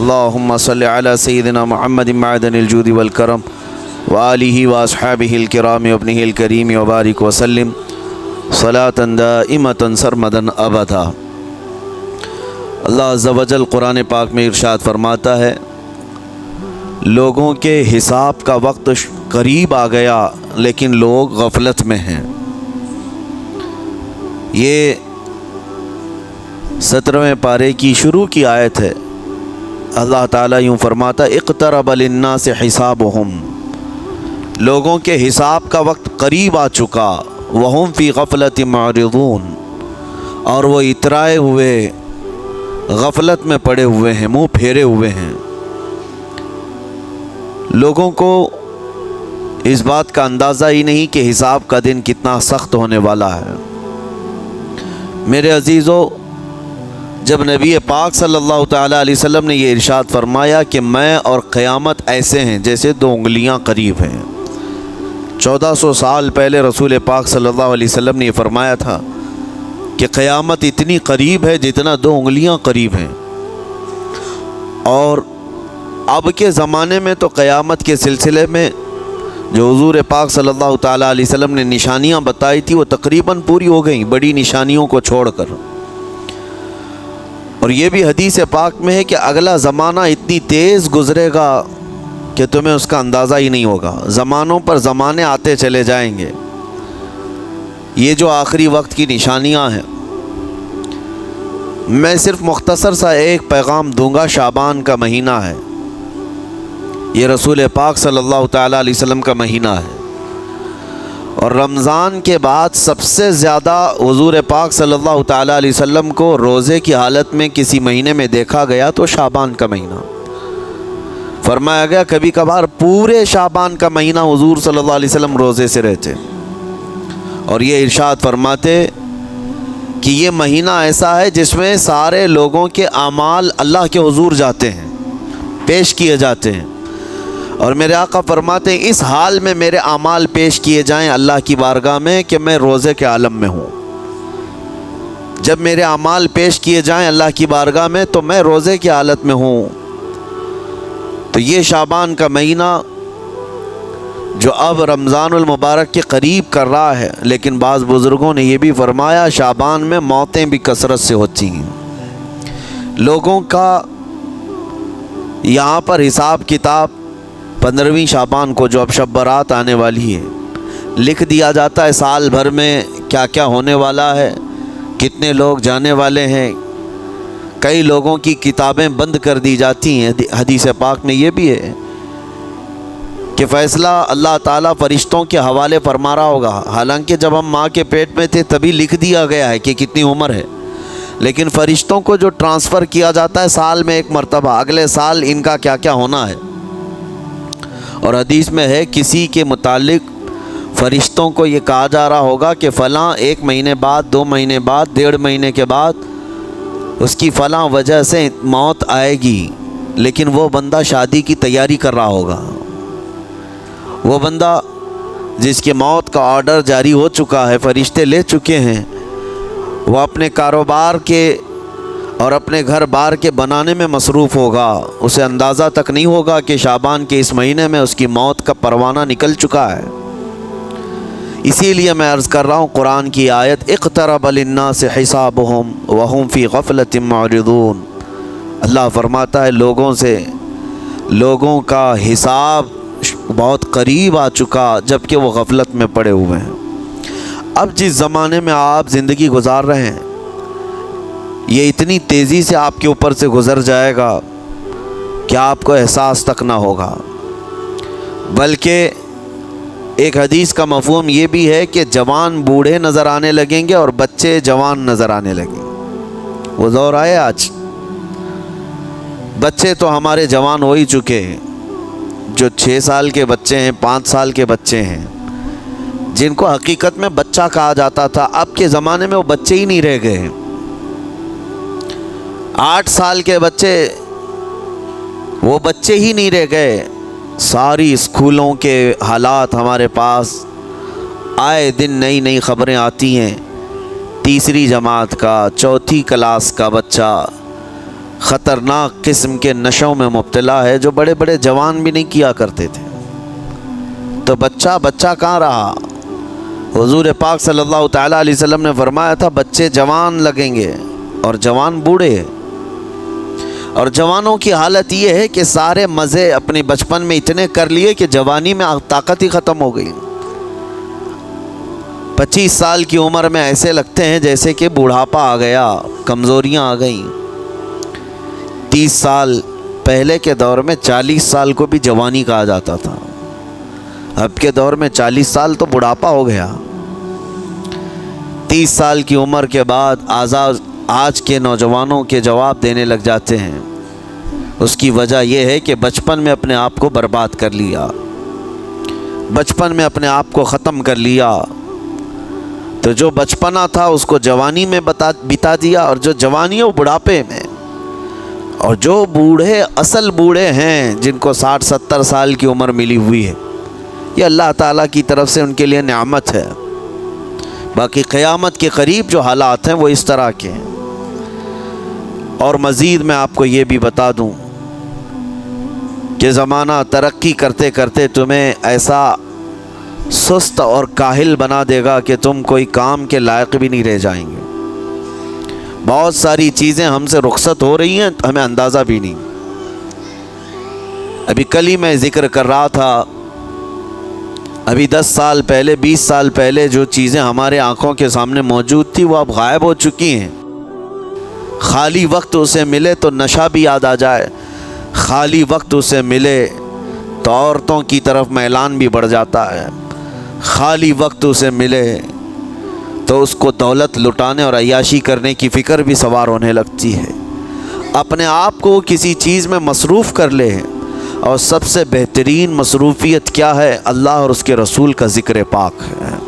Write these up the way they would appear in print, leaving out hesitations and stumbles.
اللہم صلی علی سیدنا محمد معدن الجود والکرم وآلہ واصحابہ الکرام وابنہ الکریم وبارک وسلم صلاۃ دائمۃ سرمدا ابدا۔ اللہ عز و جل قرآن پاک میں ارشاد فرماتا ہے، لوگوں کے حساب کا وقت قریب آ گیا لیکن لوگ غفلت میں ہیں۔ یہ 17ویں پارے کی شروع کی آیت ہے۔ اللہ تعالیٰ یوں فرماتا ہے، اقترب للناس حسابہم، لوگوں کے حساب کا وقت قریب آ چکا، وہم فی غفلت معرضون، اور وہ اترائے ہوئے غفلت میں پڑے ہوئے ہیں، منہ پھیرے ہوئے ہیں۔ لوگوں کو اس بات کا اندازہ ہی نہیں کہ حساب کا دن کتنا سخت ہونے والا ہے۔ میرے عزیزو، جب نبی پاک صلی اللہ تعالیٰ علیہ وسلم نے یہ ارشاد فرمایا کہ میں اور قیامت ایسے ہیں جیسے دو انگلیاں قریب ہیں، 1400 سال پہلے رسول پاک صلی اللہ علیہ وسلم نے یہ فرمایا تھا کہ قیامت اتنی قریب ہے جتنا دو انگلیاں قریب ہیں۔ اور اب کے زمانے میں تو قیامت کے سلسلے میں جو حضور پاک صلی اللہ تعالیٰ علیہ وسلم نے نشانیاں بتائی تھی وہ تقریباً پوری ہو گئیں، بڑی نشانیوں کو چھوڑ کر۔ اور یہ بھی حدیث پاک میں ہے کہ اگلا زمانہ اتنی تیز گزرے گا کہ تمہیں اس کا اندازہ ہی نہیں ہوگا، زمانوں پر زمانے آتے چلے جائیں گے۔ یہ جو آخری وقت کی نشانیاں ہیں، میں صرف مختصر سا ایک پیغام دوں گا۔ شعبان کا مہینہ ہے، یہ رسول پاک صلی اللہ تعالیٰ علیہ وسلم کا مہینہ ہے، اور رمضان کے بعد سب سے زیادہ حضور پاک صلی اللہ تعالیٰ علیہ وسلم کو روزے کی حالت میں کسی مہینے میں دیکھا گیا تو شعبان کا مہینہ فرمایا گیا۔ کبھی کبھار پورے شعبان کا مہینہ حضور صلی اللہ علیہ وسلم روزے سے رہتے، اور یہ ارشاد فرماتے کہ یہ مہینہ ایسا ہے جس میں سارے لوگوں کے اعمال اللہ کے حضور جاتے ہیں، پیش کیے جاتے ہیں، اور میرے آقا فرماتے ہیں اس حال میں میرے اعمال پیش کیے جائیں اللہ کی بارگاہ میں کہ میں روزے کے عالم میں ہوں۔ جب میرے اعمال پیش کیے جائیں اللہ کی بارگاہ میں تو میں روزے کی حالت میں ہوں۔ تو یہ شعبان کا مہینہ جو اب رمضان المبارک کے قریب کر رہا ہے، لیکن بعض بزرگوں نے یہ بھی فرمایا شعبان میں موتیں بھی کثرت سے ہوتی ہیں۔ لوگوں کا یہاں پر حساب کتاب 15ویں شعبان کو جو اب شب برات آنے والی ہے لکھ دیا جاتا ہے، سال بھر میں کیا کیا ہونے والا ہے، کتنے لوگ جانے والے ہیں۔ کئی لوگوں کی کتابیں بند کر دی جاتی ہیں۔ حدیث پاک میں یہ بھی ہے کہ فیصلہ اللہ تعالیٰ فرشتوں کے حوالے فرما رہا ہوگا، حالانکہ جب ہم ماں کے پیٹ میں تھے تبھی لکھ دیا گیا ہے کہ کتنی عمر ہے، لیکن فرشتوں کو جو ٹرانسفر کیا جاتا ہے سال میں ایک مرتبہ، اگلے سال ان کا کیا کیا ہونا ہے۔ اور حدیث میں ہے کسی کے متعلق فرشتوں کو یہ کہا جا رہا ہوگا کہ فلاں 1 مہینے بعد، 2 مہینے بعد، 1.5 مہینے کے بعد اس کی فلاں وجہ سے موت آئے گی، لیکن وہ بندہ شادی کی تیاری کر رہا ہوگا، وہ بندہ جس کی موت کا آرڈر جاری ہو چکا ہے، فرشتے لے چکے ہیں، وہ اپنے کاروبار کے اور اپنے گھر بار کے بنانے میں مصروف ہوگا، اسے اندازہ تک نہیں ہوگا کہ شعبان کے اس مہینے میں اس کی موت کا پروانہ نکل چکا ہے۔ اسی لیے میں عرض کر رہا ہوں قرآن کی آیت اقترب للناس حسابہم وہم فی غفلت معرضون، اللہ فرماتا ہے لوگوں کا حساب بہت قریب آ چکا جبکہ وہ غفلت میں پڑے ہوئے ہیں۔ اب جس زمانے میں آپ زندگی گزار رہے ہیں یہ اتنی تیزی سے آپ کے اوپر سے گزر جائے گا کہ آپ کو احساس تک نہ ہوگا، بلکہ ایک حدیث کا مفہوم یہ بھی ہے کہ جوان بوڑھے نظر آنے لگیں گے اور بچے جوان نظر آنے لگیں گے۔ وہ دور آئے آج، بچے تو ہمارے جوان ہو ہی چکے ہیں، جو 6 سال کے بچے ہیں، 5 سال کے بچے ہیں، جن کو حقیقت میں بچہ کہا جاتا تھا، اب کے زمانے میں وہ بچے ہی نہیں رہ گئے ہیں۔ 8 سال کے بچے وہ بچے ہی نہیں رہ گئے۔ ساری اسکولوں کے حالات ہمارے پاس آئے دن نئی خبریں آتی ہیں۔ 3ری جماعت کا، 4تھی کلاس کا بچہ ख़तरनाक किस्म के नशों में मुब्तला है, जो बड़े बड़े जवान भी नहीं किया करते थे। तो बच्चा कहाँ रहा? हुजूर पाक सल्लल्लाहु तआला अलैहि वसल्लम ने फरमाया था बच्चे जवान लगेंगे और जवान बूढ़े। और जवानों की हालत ये है कि सारे मज़े अपने बचपन में इतने कर लिए कि जवानी में ताकत ही ख़त्म हो गई। 25 साल की उम्र में ऐसे लगते हैं जैसे कि बुढ़ापा आ गया, कमज़ोरियाँ आ गईं। 30 साल पहले के दौर में 40 साल को भी जवानी कहा जाता था। अब के दौर में 40 साल तो बुढ़ापा हो गया। 30 साल की उम्र के बाद आज के नौजवानों के जवाब देने लग जाते हैं। उसकी वजह यह है कि बचपन में अपने आप को बर्बाद कर लिया, बचपन में अपने आप को ख़त्म कर लिया। तो जो बचपना था उसको जवानी में बिता दिया, और जो जवानी है वो बुढ़ापे में। और जो बूढ़े असल बूढ़े हैं जिनको 60-70 साल की उम्र मिली हुई है, ये अल्लाह ताला की तरफ से उनके लिए नेमत है। बाकी क़यामत के करीब जो हालात हैं वो इस तरह के हैं। और मज़ीद मैं आपको ये भी बता दूं कि ज़माना तरक्की करते करते तुम्हें ऐसा सुस्त और काहिल बना देगा कि तुम कोई काम के लायक भी नहीं रह जाएंगे। बहुत सारी चीज़ें हमसे रुखसत हो रही हैं, हमें अंदाज़ा भी नहीं। अभी कल ही मैं ज़िक्र कर रहा था, अभी 10 साल पहले 20 साल पहले जो चीज़ें हमारे आँखों के सामने मौजूद थी वो अब गायब हो चुकी हैं। खाली वक्त उसे मिले तो नशा भी याद आ जाए, खाली वक्त उसे मिले तो औरतों की तरफ मैलान भी बढ़ जाता है, खाली वक्त उसे मिले तो उसको दौलत लुटाने और अय्याशी करने की फ़िक्र भी सवार होने लगती है। अपने आप को किसी चीज़ में मसरूफ़ कर ले। और सबसे बेहतरीन मसरूफ़ियत क्या है? अल्लाह और उसके रसूल का ज़िक्र पाक है।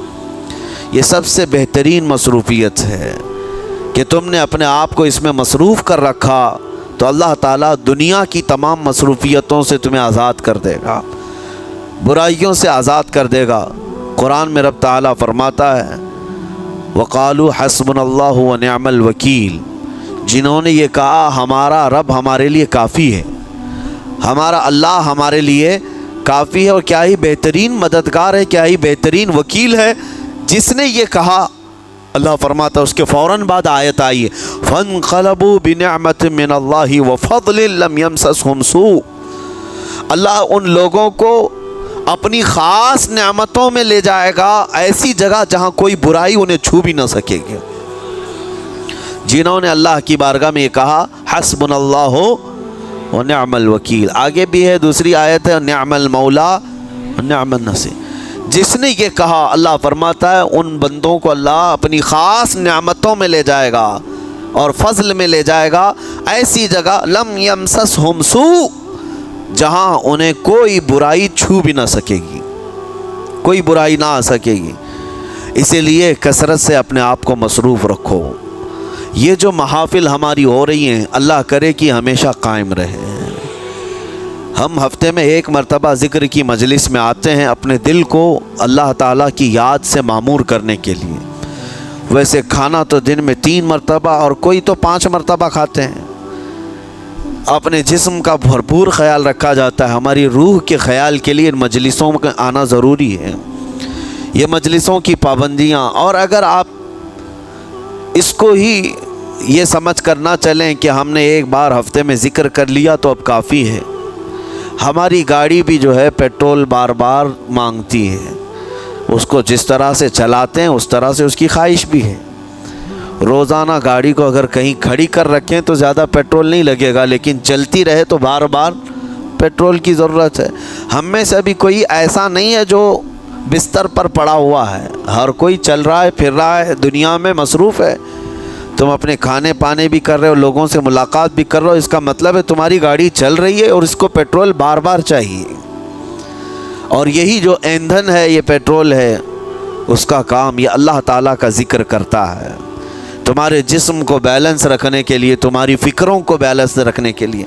ये सबसे बेहतरीन मसरूफ़ियत है कि तुमने अपने आप को इसमें मसरूफ़ कर रखा तो अल्लाह ताला दुनिया की तमाम मसरूफ़ियतों से तुम्हें आज़ाद कर देगा, बुराइयों से आज़ाद कर देगा। कुरान में रब ताला फरमाता है वक़ालू हस्बुनल्लाहु व निअमल वकील, जिन्होंने ये कहा हमारा रब हमारे लिए काफ़ी है, हमारा अल्लाह हमारे लिए काफ़ी है और क्या ही बेहतरीन मददगार है, क्या ही बेहतरीन वकील है। जिसने ये कहा, अल्लाह फरमाता है उसके फ़ौरन बाद आयत आई है फ़न्क़लबू बिनिअमतिन मिनल्लाहि व फ़ज़लिन लम यमससहुम सू। अल्लाह उन लोगों को अपनी ख़ास नेमतों में ले जाएगा, ऐसी जगह जहाँ कोई बुराई उन्हें छू भी ना सकेगी। जिन्होंने अल्लाह की बारगाह में ये कहा हस्बुनल्लाहु व निअमल वकील। आगे भी है दूसरी आयत है निअमल मौला व निअमन नसीर। जिसने ये कहा, अल्लाह फरमाता है उन बंदों को अल्लाह अपनी ख़ास नेमतों में ले जाएगा और फजल में ले जाएगा, ऐसी जगह लम यमससहुम सू, जहाँ उन्हें कोई बुराई छू भी ना सकेगी, कोई बुराई ना आ सकेगी। इसीलिए कसरत से अपने आप को मसरूफ़ रखो। ये जो महाफिल हमारी हो रही हैं, अल्लाह करे कि हमेशा कायम रहे। हम हफ्ते में एक मरतबा ज़िक्र की मजलिस में आते हैं अपने दिल को अल्लाह ताला की याद से मामूर करने के लिए। वैसे खाना तो दिन में 3 मरतबा और कोई तो 5 मरतबा खाते हैं। अपने जिस्म का भरपूर ख्याल रखा जाता है। हमारी रूह के ख्याल के लिए इन मजलिसों में आना ज़रूरी है। ये मजलिसों की पाबंदियाँ, और अगर आप इसको ही ये समझ कर ना चलें कि हमने एक बार हफ्ते में ज़िक्र कर लिया तो अब काफ़ी है। हमारी गाड़ी भी जो है पेट्रोल बार बार मांगती है, उसको जिस तरह से चलाते हैं उस तरह से उसकी ख्वाहिश भी है। रोज़ाना गाड़ी को अगर कहीं खड़ी कर रखें तो ज़्यादा पेट्रोल नहीं लगेगा, लेकिन चलती रहे तो बार बार पेट्रोल की ज़रूरत है। हम में से अभी कोई ऐसा नहीं है जो बिस्तर पर पड़ा हुआ है, हर कोई चल रहा है, फिर रहा है, दुनिया में मसरूफ़ है। तुम अपने खाने पाने भी कर रहे हो, लोगों से मुलाकात भी कर रहे हो, इसका मतलब है तुम्हारी गाड़ी चल रही है और इसको पेट्रोल बार बार चाहिए। और यही जो ईंधन है, ये पेट्रोल है, उसका काम ये अल्लाह ताला का ज़िक्र करता है। तुम्हारे जिस्म को बैलेंस रखने के लिए, तुम्हारी फ़िक्रों को बैलेंस रखने के लिए,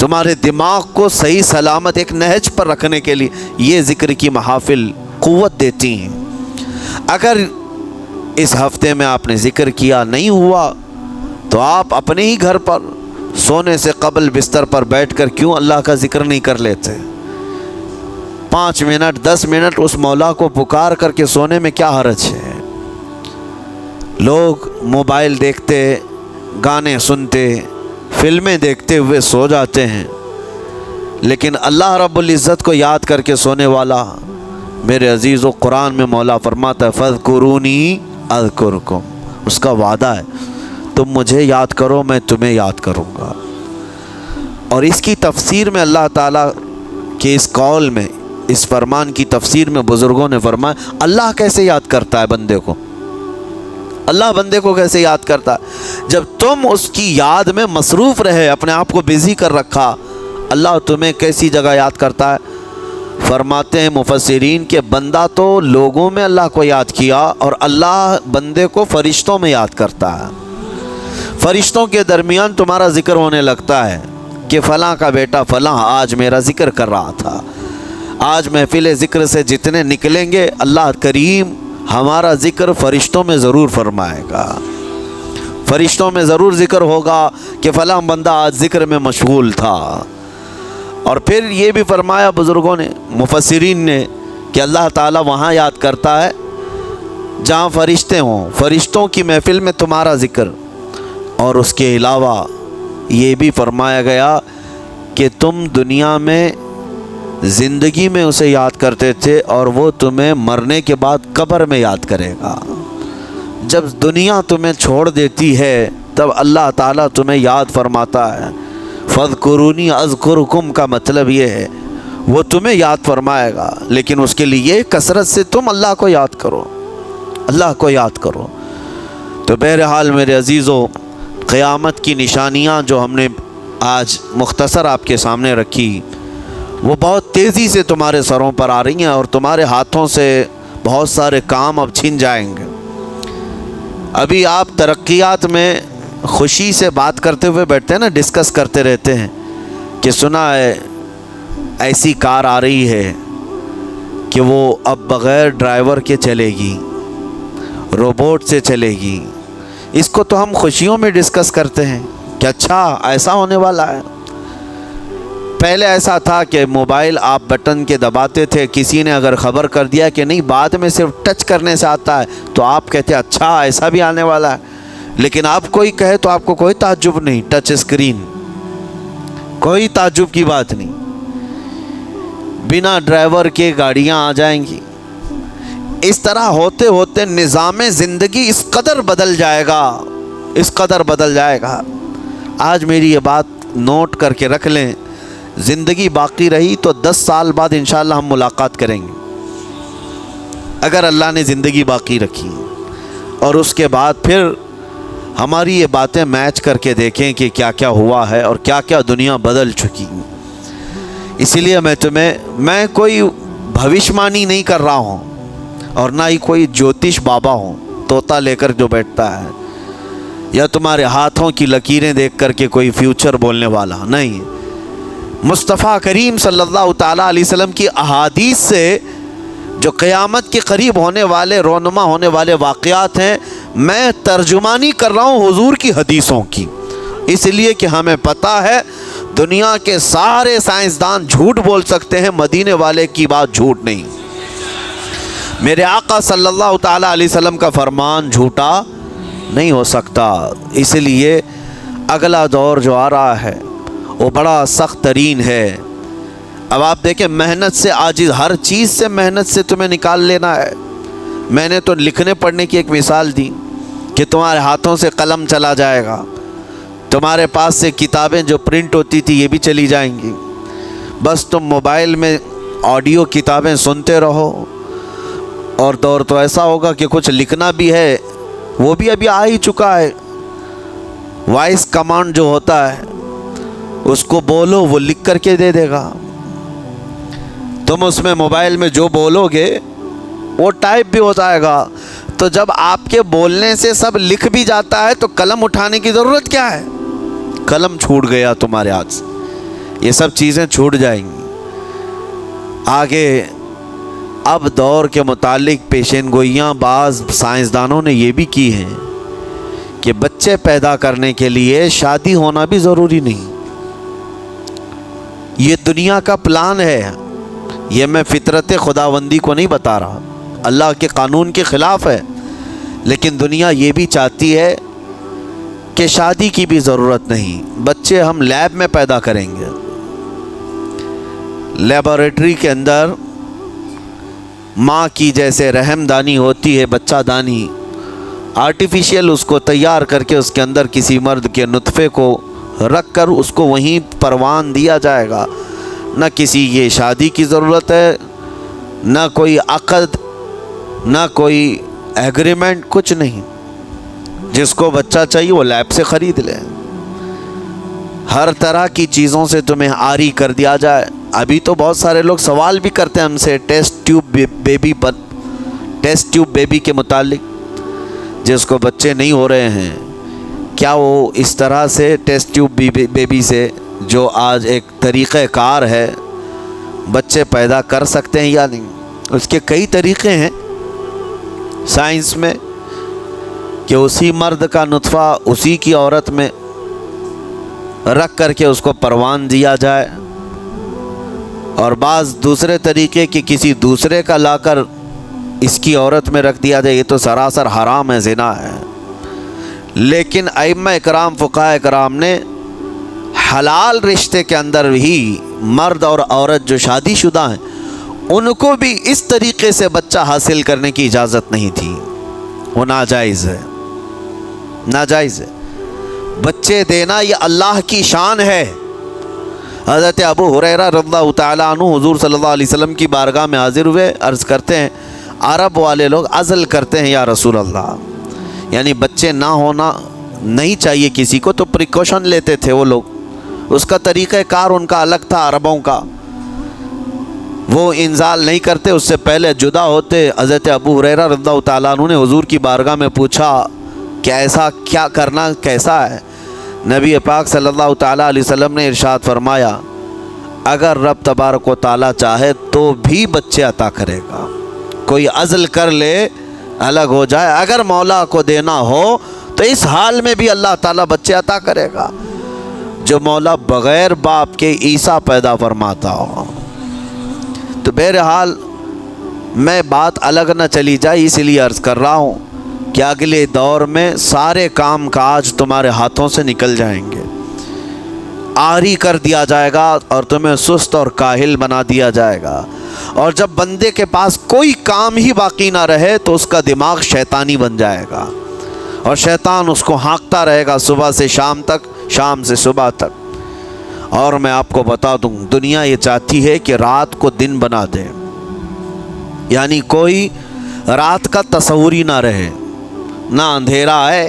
तुम्हारे दिमाग को सही सलामत एक नहज पर रखने के लिए ये ज़िक्र की महाफिल क़ुव्वत देती हैं। अगर इस हफ्ते में आपने ज़िक्र किया नहीं हुआ तो आप अपने ही घर पर सोने से कबल बिस्तर पर बैठकर क्यों अल्लाह का जिक्र नहीं कर लेते? 5 मिनट 10 मिनट उस मौला को पुकार करके सोने में क्या हर्ज है? लोग मोबाइल देखते, गाने सुनते, फिल्में देखते हुए सो जाते हैं, लेकिन अल्लाह रब्बुल इज़्ज़त को याद करके सोने वाला, मेरे अजीज़ों, कुरान में मौला फरमाता है फ़ज़कुरूनी अज़कुरकुम, उसका वादा है तुम मुझे याद करो मैं तुम्हें याद करूँगा। और इसकी तफसीर में अल्लाह ताला के इस कौल में, इस फरमान की तफसीर में बुज़ुर्गों ने फरमाया अल्लाह कैसे याद करता है बंदे को? अल्लाह बंदे को कैसे याद करता है? जब तुम उसकी याद में मसरूफ़ रहे, अपने आप को बिज़ी कर रखा, अल्लाह तुम्हें कैसी जगह याद करता है? फरमाते हैं मुफस्सिरीन के बंदा तो लोगों में अल्लाह को याद किया और अल्लाह बंदे को फ़रिश्तों में याद करता है। फ़रिश्तों के दरमियान तुम्हारा ज़िक्र होने लगता है कि फ़लाँ का बेटा फ़लाँ आज मेरा ज़िक्र कर रहा था। आज महफ़िल ज़िक्र से जितने निकलेंगे अल्लाह करीम हमारा ज़िक्र फ़रिश्तों में ज़रूर फरमाएगा। फ़रिश्तों में ज़रूर ज़िक्र होगा कि फ़लाँ बंदा आज ज़िक्र में मशगूल था। और फिर ये भी फरमाया बुज़ुर्गों ने, मुफस्सिरीन ने, कि अल्लाह ताला वहाँ याद करता है जहाँ फ़रिश्ते हों, फ़रिश्तों की महफ़िल में तुम्हारा ज़िक्र। और उसके अलावा ये भी फरमाया गया कि तुम दुनिया में ज़िंदगी में उसे याद करते थे और वो तुम्हें मरने के बाद कब्र में याद करेगा। जब दुनिया तुम्हें छोड़ देती है तब अल्लाह ताला तुम्हें याद फरमाता है। फ़ज़कुरूनी अज़कुरकुम का मतलब ये है वो तुम्हें याद फरमाएगा, लेकिन उसके लिए कसरत से तुम अल्लाह को याद करो, अल्लाह को याद करो। तो बहरहाल मेरे अज़ीज़ों, क़यामत की निशानियाँ जो हमने आज मुख्तसर आपके सामने रखी, वो बहुत तेज़ी से तुम्हारे सरों पर आ रही हैं और तुम्हारे हाथों से बहुत सारे काम अब छिन जाएंगे। अभी आप तरक्यात में खुशी से बात करते हुए बैठते हैं ना, डिस्कस करते रहते हैं कि सुना है ऐसी कार आ रही है कि वो अब बग़ैर ड्राइवर के चलेगी, रोबोट से चलेगी। इसको तो हम खुशियों में डिस्कस करते हैं कि अच्छा ऐसा होने वाला है। पहले ऐसा था कि मोबाइल आप बटन के दबाते थे, किसी ने अगर ख़बर कर दिया कि नहीं बाद में सिर्फ टच करने से आता है तो आप कहते अच्छा ऐसा भी आने वाला है। लेकिन आप कोई कहे तो आपको कोई ताज्जुब नहीं, टच स्क्रीन, कोई ताज्जुब की बात नहीं। बिना ड्राइवर के गाड़ियां आ जाएंगी। इस तरह होते होते निज़ाम ज़िंदगी इस कदर बदल जाएगा, इस कदर बदल जाएगा। आज मेरी ये बात नोट करके रख लें, ज़िंदगी बाकी रही तो 10 साल बाद इंशाअल्लाह हम मुलाकात करेंगे, अगर अल्लाह ने ज़िंदगी बाकी रखी। और उसके बाद फिर हमारी ये बातें मैच करके देखें कि क्या क्या हुआ है और क्या क्या दुनिया बदल चुकी। इसीलिए मैं कोई भविष्यवाणी नहीं कर रहा हूँ और ना ही कोई ज्योतिष बाबा हूँ, तोता लेकर जो बैठता है, या तुम्हारे हाथों की लकीरें देख कर के कोई फ्यूचर बोलने वाला नहीं। मुस्तफ़ा करीम सल्लल्लाहु ताला अलैहि वसल्लम की अहादीस से जो क़यामत के करीब होने वाले, रोनुमा होने वाले वाक़यात हैं, मैं तर्जुमानी कर रहा हूँ हुजूर की हदीसों की, इसलिए कि हमें पता है दुनिया के सारे साइंसदान झूठ बोल सकते हैं, मदीने वाले की बात झूठ नहीं। मेरे आका सल्लल्लाहु ताला अलैहि वसल्लम का फरमान झूठा नहीं हो सकता। इसलिए अगला दौर जो आ रहा है वो बड़ा सख्त तरीन है। अब आप देखें, मेहनत से आजिज़, हर चीज़ से मेहनत से तुम्हें निकाल लेना है। मैंने तो लिखने पढ़ने की एक मिसाल दी कि तुम्हारे हाथों से कलम चला जाएगा, तुम्हारे पास से किताबें जो प्रिंट होती थी ये भी चली जाएंगी। बस तुम मोबाइल में ऑडियो किताबें सुनते रहो। और दौर तो ऐसा होगा कि कुछ लिखना भी है, वो भी अभी आ ही चुका है। वॉइस कमांड जो होता है उसको बोलो, वो लिख करके दे देगा। तुम उसमें मोबाइल में जो बोलोगे वो टाइप भी हो जाएगा। तो जब आपके बोलने से सब लिख भी जाता है तो कलम उठाने की ज़रूरत क्या है? कलम छूट गया तुम्हारे हाथ से, ये सब चीज़ें छूट जाएंगी। आगे अब दौर के मुतालिक पेशेनगोइयाँ बाज़ साइंसदानों ने ये भी की हैं کہ بچے پیدا کرنے کے لیے شادی ہونا بھی ضروری نہیں. یہ دنیا کا پلان ہے. یہ میں فطرت خداوندی کو نہیں بتا رہا، اللہ کے قانون کے خلاف ہے، لیکن دنیا یہ بھی چاہتی ہے کہ شادی کی بھی ضرورت نہیں، بچے ہم لیب میں پیدا کریں گے. لیبارٹری کے اندر ماں کی جیسے رحم دانی ہوتی ہے، بچہ دانی، آرٹیفیشیل اس کو تیار کر کے اس کے اندر کسی مرد کے نطفے کو رکھ کر اس کو وہیں پروان دیا جائے گا. نہ کسی یہ شادی کی ضرورت ہے، نہ کوئی عقد، نہ کوئی ایگریمنٹ، کچھ نہیں. جس کو بچہ چاہیے وہ لیب سے خرید لے. ہر طرح کی چیزوں سے تمہیں عاری کر دیا جائے. ابھی تو بہت سارے لوگ سوال بھی کرتے ہیں ہم سے ٹیسٹ ٹیوب بیبی کے متعلق. جس کو بچے نہیں ہو رہے ہیں، کیا وہ اس طرح سے ٹیسٹ ٹیوب بیبی سے، جو آج ایک طریقہ کار ہے، بچے پیدا کر سکتے ہیں یا نہیں؟ اس کے کئی طریقے ہیں سائنس میں، کہ اسی مرد کا نطفہ اسی کی عورت میں رکھ کر کے اس کو پروان دیا جائے، اور بعض دوسرے طریقے کہ کسی دوسرے کا لا کر اس کی عورت میں رکھ دیا جائے. یہ تو سراسر حرام ہے، زنا ہے. لیکن ائمہ اکرام، فقہاء اکرام نے حلال رشتے کے اندر ہی مرد اور عورت جو شادی شدہ ہیں ان کو بھی اس طریقے سے بچہ حاصل کرنے کی اجازت نہیں تھی. وہ ناجائز ہے، ناجائز ہے. بچے دینا یہ اللہ کی شان ہے. حضرت ابو ہریرہ رضی اللہ تعالیٰ عنہ حضور صلی اللہ علیہ وسلم کی بارگاہ میں حاضر ہوئے، عرض کرتے ہیں عرب والے لوگ عزل کرتے ہیں یا رسول اللہ، یعنی بچے نہ ہونا نہیں چاہیے کسی کو، تو پریکاشن لیتے تھے وہ لوگ. اس کا طریقہ کار ان کا الگ تھا عربوں کا. وہ انزال نہیں کرتے، اس سے پہلے جدا ہوتے. حضرت ابو ہریرہ رضی اللہ تعالیٰ عنہ نے حضور کی بارگاہ میں پوچھا کہ ایسا کیا کرنا کیسا ہے؟ نبی پاک صلی اللہ تعالیٰ علیہ وسلم نے ارشاد فرمایا اگر رب تبارک و تعالیٰ چاہے تو بھی بچے عطا کرے گا. کوئی عزل کر لے، الگ ہو جائے، اگر مولا کو دینا ہو تو اس حال میں بھی اللہ تعالیٰ بچے عطا کرے گا. جو مولا بغیر باپ کے عیسیٰ پیدا فرماتا ہو. تو بہرحال میں بات الگ نہ چلی جائے اس لیے عرض کر رہا ہوں کہ اگلے دور میں سارے کام کاج تمہارے ہاتھوں سے نکل جائیں گے، عاری کر دیا جائے گا اور تمہیں سست اور کاہل بنا دیا جائے گا. اور جب بندے کے پاس کوئی کام ہی باقی نہ رہے تو اس کا دماغ شیطانی بن جائے گا، اور شیطان اس کو ہانکتا رہے گا صبح سے شام تک، شام سے صبح تک. اور میں آپ کو بتا دوں دنیا یہ چاہتی ہے کہ رات کو دن بنا دے، یعنی کوئی رات کا تصور ہی نہ رہے، نہ اندھیرا ہے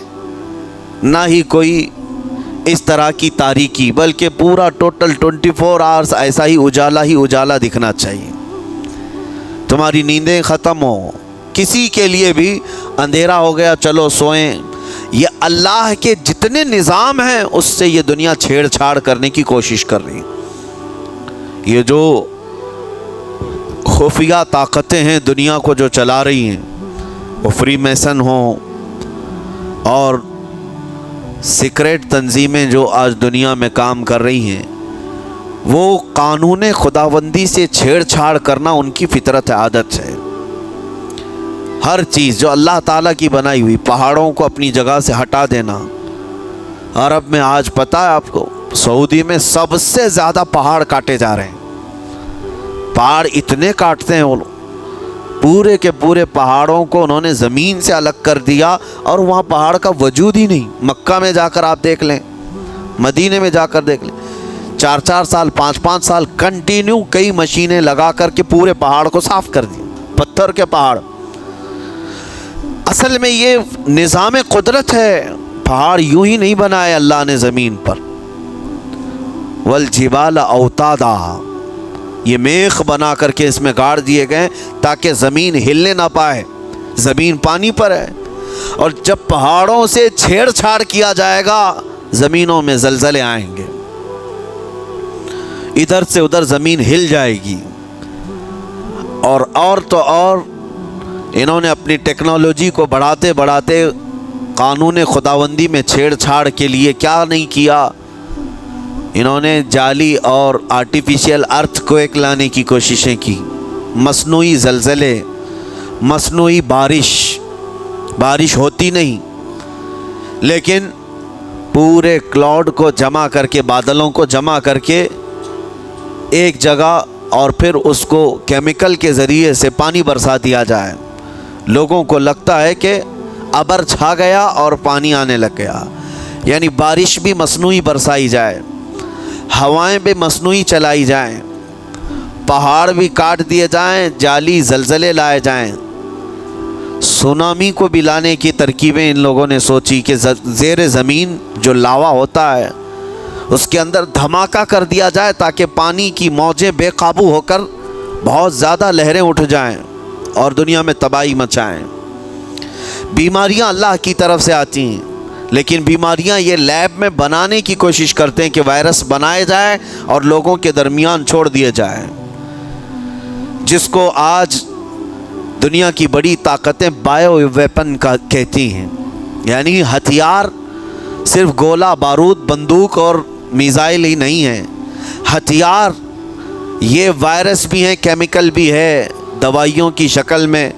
نہ ہی کوئی اس طرح کی تاریکی، بلکہ پورا ٹوٹل 24 آورز ایسا ہی اجالا دکھنا چاہیے. تمہاری نیندیں ختم ہو، کسی کے لیے بھی اندھیرا ہو گیا چلو سوئیں. یہ اللہ کے جتنے نظام ہیں اس سے یہ دنیا چھیڑ چھاڑ کرنے کی کوشش کر رہی. یہ جو خفیہ طاقتیں ہیں دنیا کو جو چلا رہی ہیں، وہ فری میسن ہوں اور سیکریٹ تنظیمیں جو آج دنیا میں کام کر رہی ہیں، وہ قانون خداوندی سے چھیڑ چھاڑ کرنا ان کی فطرت عادت ہے. ہر چیز جو اللہ تعالیٰ کی بنائی ہوئی، پہاڑوں کو اپنی جگہ سے ہٹا دینا. عرب میں آج پتہ ہے آپ کو، سعودی میں سب سے زیادہ پہاڑ کاٹے جا رہے ہیں. پہاڑ اتنے کاٹتے ہیں وہ لوگ، پورے کے پورے پہاڑوں کو انہوں نے زمین سے الگ کر دیا، اور وہاں پہاڑ کا وجود ہی نہیں. مکہ میں جا کر آپ دیکھ لیں، مدینے میں جا کر دیکھ لیں، 4 سال 5 سال کنٹینیو کئی مشینیں لگا کر کے پورے پہاڑ کو صاف کر دیا، پتھر کے پہاڑ. اصل میں یہ نظام قدرت ہے، پہاڑ یوں ہی نہیں بنائے اللہ نے زمین پر. والجبال اوتادا، یہ میخ بنا کر کے اس میں گاڑ دیے گئے تاکہ زمین ہلنے نہ پائے. زمین پانی پر ہے، اور جب پہاڑوں سے چھیڑ چھاڑ کیا جائے گا زمینوں میں زلزلے آئیں گے، ادھر سے ادھر زمین ہل جائے گی. اور تو اور انہوں نے اپنی ٹیکنالوجی کو بڑھاتے قانون خداوندی میں چھیڑ چھاڑ کے لیے کیا نہیں کیا، انہوں نے جعلی اور آرٹیفیشیل ارتھ کویک لانے کی کوششیں کی، مصنوعی زلزلے، مصنوعی بارش ہوتی نہیں، لیکن پورے کلاؤڈ کو جمع کر کے، بادلوں کو جمع کر کے ایک جگہ، اور پھر اس کو کیمیکل کے ذریعے سے پانی برسا دیا جائے۔ لوگوں کو لگتا ہے کہ ابر چھا گیا اور پانی آنے لگ گیا، یعنی بارش بھی مصنوعی برسائی جائے، ہوائیں بھی مصنوعی چلائی جائیں، پہاڑ بھی کاٹ دیے جائیں، جعلی زلزلے لائے جائیں، سونامی کو بھی لانے کی ترکیبیں ان لوگوں نے سوچی کہ زیر زمین جو لاوا ہوتا ہے اس کے اندر دھماکہ کر دیا جائے تاکہ پانی کی موجیں بے قابو ہو کر بہت زیادہ لہریں اٹھ جائیں اور دنیا میں تباہی مچائیں۔ بیماریاں اللہ کی طرف سے آتی ہیں، لیکن بیماریاں یہ لیب میں بنانے کی کوشش کرتے ہیں کہ وائرس بنائے جائے اور لوگوں کے درمیان چھوڑ دیے جائیں، جس کو آج دنیا کی بڑی طاقتیں بایو ویپن کا کہتی ہیں، یعنی ہتھیار صرف گولہ بارود بندوق اور میزائل ہی نہیں ہیں، ہتھیار یہ وائرس بھی ہیں، کیمیکل بھی ہے، دوائیوں کی شکل میں۔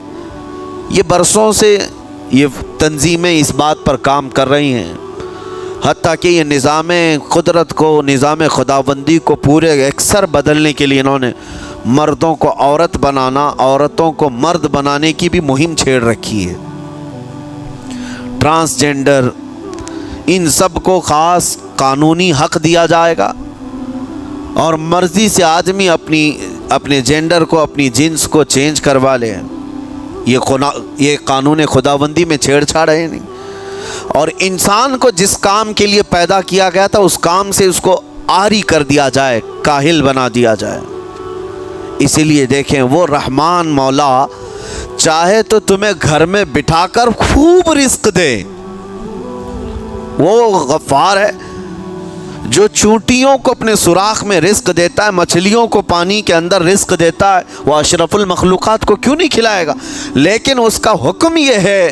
یہ برسوں سے یہ تنظیمیں اس بات پر کام کر رہی ہیں، حتیٰ کہ یہ نظام قدرت کو، نظام خداوندی کو پورے اکثر بدلنے کے لیے انہوں نے مردوں کو عورت بنانا، عورتوں کو مرد بنانے کی بھی مہم چھیڑ رکھی ہے۔ ٹرانسجینڈر، ان سب کو خاص قانونی حق دیا جائے گا، اور مرضی سے آدمی اپنے جینڈر کو، اپنی جنس کو چینج کروا لے۔ یہ قانون خداوندی میں چھیڑ چھاڑ ہے نہیں، اور انسان کو جس کام کے لیے پیدا کیا گیا تھا اس کام سے اس کو عاری کر دیا جائے، کاہل بنا دیا جائے۔ اسی لیے دیکھیں، وہ رحمان مولا چاہے تو تمہیں گھر میں بٹھا کر خوب رزق دے، وہ غفار ہے جو چونٹیوں کو اپنے سوراخ میں رزق دیتا ہے، مچھلیوں کو پانی کے اندر رزق دیتا ہے، وہ اشرف المخلوقات کو کیوں نہیں کھلائے گا؟ لیکن اس کا حکم یہ ہے،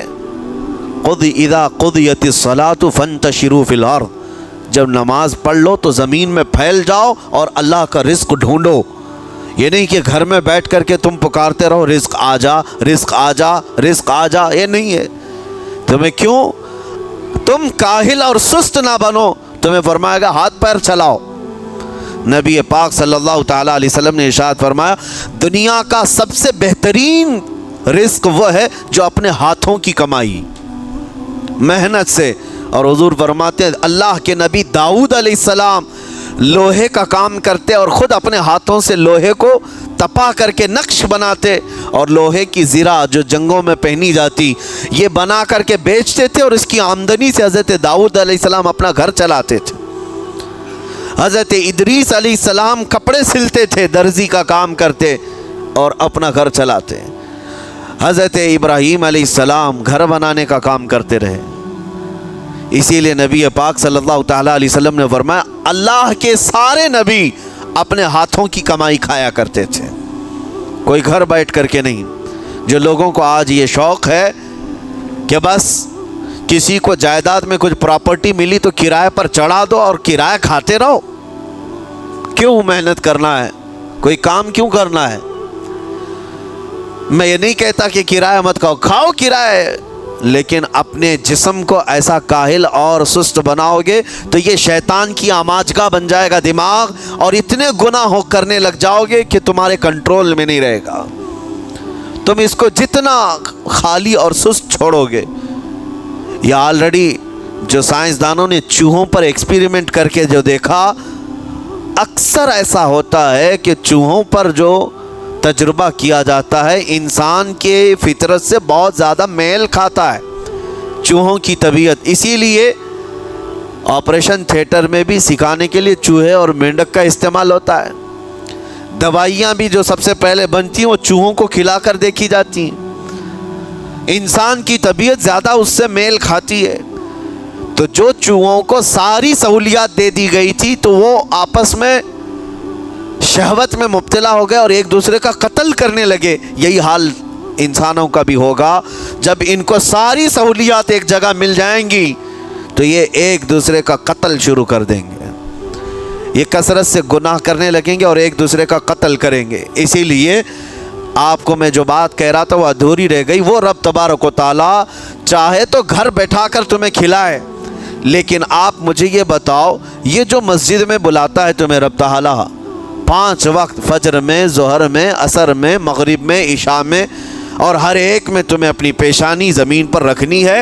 اذا قضیت الصلاۃ فانتشروا فی الارض، جب نماز پڑھ لو تو زمین میں پھیل جاؤ اور اللہ کا رزق ڈھونڈو۔ یہ نہیں کہ گھر میں بیٹھ کر کے تم پکارتے رہو رزق آ جا، رزق آ جا، رزق آ جا، یہ نہیں ہے۔ تمہیں کیوں؟ تم کاہل اور سست نہ بنو، تمہیں فرمائے گا ہاتھ پیر چلاؤ۔ نبی پاک صلی اللہ تعالیٰ علیہ وسلم نے ارشاد فرمایا، دنیا کا سب سے بہترین رزق وہ ہے جو اپنے ہاتھوں کی کمائی، محنت سے۔ اور حضور فرماتے ہیں اللہ کے نبی داؤد علیہ السلام لوہے کا کام کرتے اور خود اپنے ہاتھوں سے لوہے کو تپا کر کے نقش بناتے، اور لوہے کی زرہ جو جنگوں میں پہنی جاتی یہ بنا کر کے بیچتے تھے، اور اس کی آمدنی سے حضرت داؤد علیہ السلام اپنا گھر چلاتے تھے۔ حضرت ادریس علیہ السلام کپڑے سلتے تھے، درزی کا کام کرتے اور اپنا گھر چلاتے۔ حضرت ابراہیم علیہ السلام گھر بنانے کا کام کرتے رہے۔ اسی لیے نبی پاک صلی اللہ تعالیٰ علیہ وسلم نے فرمایا اللہ کے سارے نبی اپنے ہاتھوں کی کمائی کھایا کرتے تھے، کوئی گھر بیٹھ کر کے نہیں۔ جو لوگوں کو آج یہ شوق ہے کہ بس کسی کو جائیداد میں کچھ پراپرٹی ملی تو کرائے پر چڑھا دو اور کرایہ کھاتے رہو، کیوں محنت کرنا ہے؟ کوئی کام کیوں کرنا ہے؟ میں یہ نہیں کہتا کہ کرایہ مت کھاؤ، کھاؤ کرایہ، لیکن اپنے جسم کو ایسا کاہل اور سست بناؤ گے تو یہ شیطان کی آماجگاہ بن جائے گا دماغ، اور اتنے گناہ کرنے لگ جاؤ گے کہ تمہارے کنٹرول میں نہیں رہے گا۔ تم اس کو جتنا خالی اور سست چھوڑو گے، یا آلریڈی جو سائنسدانوں نے چوہوں پر ایکسپیریمنٹ کر کے جو دیکھا، اکثر ایسا ہوتا ہے کہ چوہوں پر جو تجربہ کیا جاتا ہے انسان کے فطرت سے بہت زیادہ میل کھاتا ہے چوہوں کی طبیعت۔ اسی لیے آپریشن تھیٹر میں بھی سکھانے کے لیے چوہے اور مینڈک کا استعمال ہوتا ہے۔ دوائیاں بھی جو سب سے پہلے بنتی ہیں وہ چوہوں کو کھلا کر دیکھی جاتی ہیں۔ انسان کی طبیعت زیادہ اس سے میل کھاتی ہے، تو جو چوہوں کو ساری سہولیات دے دی گئی تھی تو وہ آپس میں شہوت میں مبتلا ہو گئے اور ایک دوسرے کا قتل کرنے لگے۔ یہی حال इंसानों का भी होगा। जब इनको सारी सहूलियात एक जगह मिल जाएंगी तो ये एक दूसरे का कत्ल शुरू कर देंगे, ये कसरत से गुनाह करने लगेंगे और एक दूसरे का कत्ल करेंगे। इसीलिए आपको मैं जो बात कह रहा था वो अधूरी रह गई। वो रब तबारक व तआला चाहे तो घर बैठा कर तुम्हें खिलाए, लेकिन आप मुझे ये बताओ, ये जो मस्जिद में बुलाता है तुम्हें रब तआला 5 वक्त, फजर में, ज़ोहर में, असर में, मगरिब में, इशा में, और हर एक में तुम्हें अपनी पेशानी ज़मीन पर रखनी है।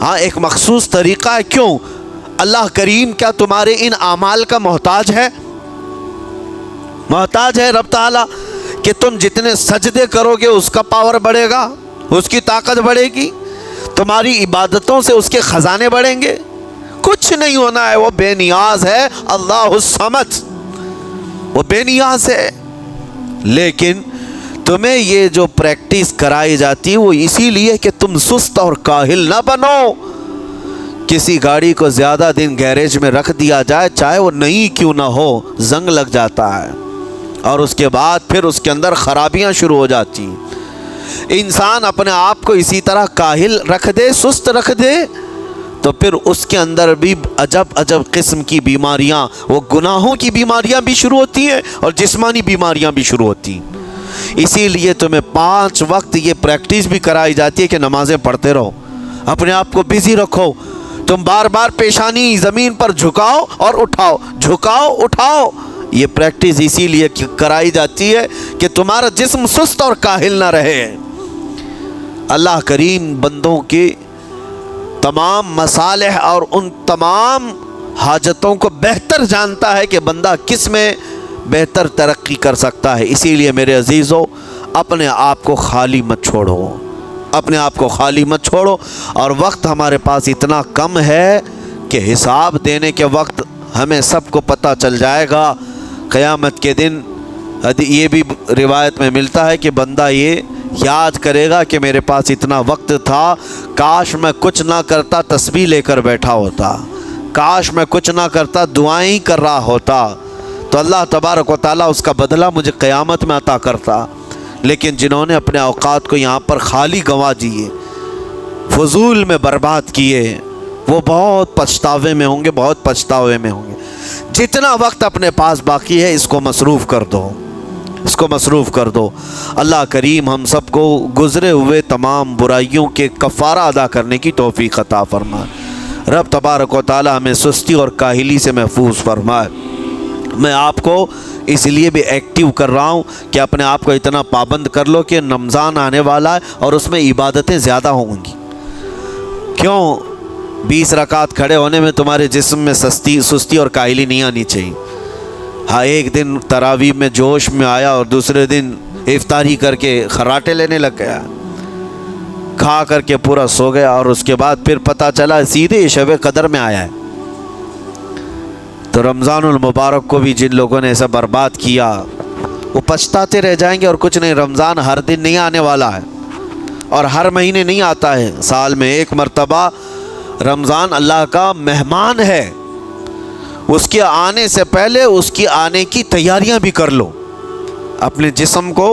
हाँ, एक मखसूस तरीक़ा है। क्यों? अल्लाह करीम क्या तुम्हारे इन आमाल का मोहताज है? मोहताज है रब ताला कि तुम जितने सजदे करोगे उसका पावर बढ़ेगा, उसकी ताकत बढ़ेगी, तुम्हारी इबादतों से उसके ख़जाने बढ़ेंगे? कुछ नहीं होना है। वो बेनियाज है, अल्लाहुस समद, वो बेनियाज है। लेकिन तुम्हें ये जो प्रैक्टिस कराई जाती है वो इसीलिए कि तुम सुस्त और काहिल ना बनो। किसी गाड़ी को ज़्यादा दिन गैरेज में रख दिया जाए, चाहे वो नई क्यों ना हो, जंग लग जाता है और उसके बाद फिर उसके अंदर ख़राबियाँ शुरू हो जाती हैं। इंसान अपने आप को इसी तरह काहिल रख दे, सुस्त रख दे, तो फिर उसके अंदर भी अजब अजब किस्म की बीमारियां, वो गुनाहों की बीमारियां भी शुरू होती हैं और जिस्मानी बीमारियां भी शुरू होती हैं। इसीलिए तुम्हें 5 वक्त ये प्रैक्टिस भी कराई जाती है कि नमाज़ें पढ़ते रहो, अपने आप को बिज़ी रखो। तुम बार बार पेशानी ज़मीन पर झुकाओ और उठाओ, झुकाओ उठाओ। ये प्रैक्टिस इसीलिए कराई जाती है कि तुम्हारा जिस्म सुस्त और काहिल ना रहे। अल्लाह करीम बंदों की तमाम मसालेह और उन तमाम हाजतों को बेहतर जानता है कि बंदा किस में बेहतर तरक्की कर सकता है। इसीलिए मेरे अजीज़ों, अपने आप को खाली मत छोड़ो, अपने आप को खाली मत छोड़ो। और वक्त हमारे पास इतना कम है कि हिसाब देने के वक्त हमें सबको पता चल जाएगा। क़यामत के दिन ये भी रिवायत में मिलता है कि बंदा ये याद करेगा कि मेरे पास इतना वक्त था, काश मैं कुछ ना करता तस्बीह लेकर बैठा होता, काश मैं कुछ ना करता दुआएं ही कर रहा होता, तो अल्लाह तबारक व तआला उसका बदला मुझे क़यामत में अता करता। लेकिन जिन्होंने अपने औकात को यहाँ पर खाली गंवा दिए, फजूल में बर्बाद किए, वो बहुत पछतावे में होंगे, बहुत पछतावे में होंगे। जितना वक्त अपने पास बाकी है इसको मसरूफ़ कर दो, इसको मसरूफ़ कर दो। अल्लाह करीम हम सबको गुज़रे हुए तमाम बुराइयों के कफ़ारा अदा करने की तौफ़ीक़ अता फरमाए। रब तबारक व तआला हमें सुस्ती और काहिली से महफूज फरमाए। मैं आपको इसलिए भी एक्टिव कर रहा हूँ कि अपने आप को इतना पाबंद कर लो कि रमज़ान आने वाला है और उसमें इबादतें ज़्यादा होंगी। क्यों? 20 रकात खड़े होने में तुम्हारे जिस्म में सुस्ती और काहिली नहीं आनी चाहिए। हाँ, एक दिन तरावीह में जोश में आया और दूसरे दिन इफ्तारी करके खर्राटे लेने लग गया, खा करके पूरा सो गया और उसके बाद फिर पता चला सीधे शब कदर में आया है। तो रमज़ानुल मुबारक को भी जिन लोगों ने ऐसा बर्बाद किया वो पछताते रह जाएंगे। और कुछ नहीं, रमज़ान हर दिन नहीं आने वाला है और हर महीने नहीं आता है, साल में एक मरतबा रमज़ान अल्लाह का मेहमान है। उसके आने से पहले उसकी आने की तैयारियां भी कर लो। अपने जिस्म को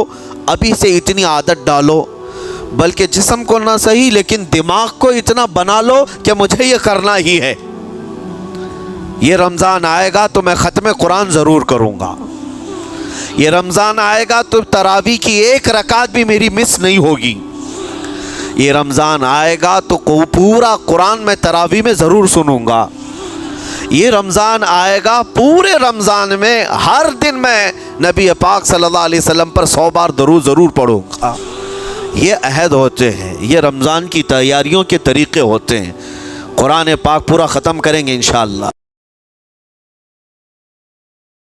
अभी से इतनी आदत डालो, बल्कि जिस्म को ना सही लेकिन दिमाग को इतना बना लो कि मुझे ये करना ही है। ये रमज़ान आएगा तो मैं ख़त्म कुरान ज़रूर करूँगा, ये रमज़ान आएगा तो तरावी की 1 रकात भी मेरी मिस नहीं होगी, ये रमज़ान आएगा तो पूरा कुरान मैं तरावी में ज़रूर सुनूँगा, ये रमज़ान आएगा पूरे रमज़ान में हर दिन मैं नबी पाक सल्लल्लाहु अलैहि वसल्लम पर 100 बार दरूद ज़रूर पढ़ूँगा। ये अहद होते हैं, ये रमज़ान की तैयारियों के तरीक़े होते हैं। कुरान पाक पूरा ख़त्म करेंगे इंशाअल्लाह।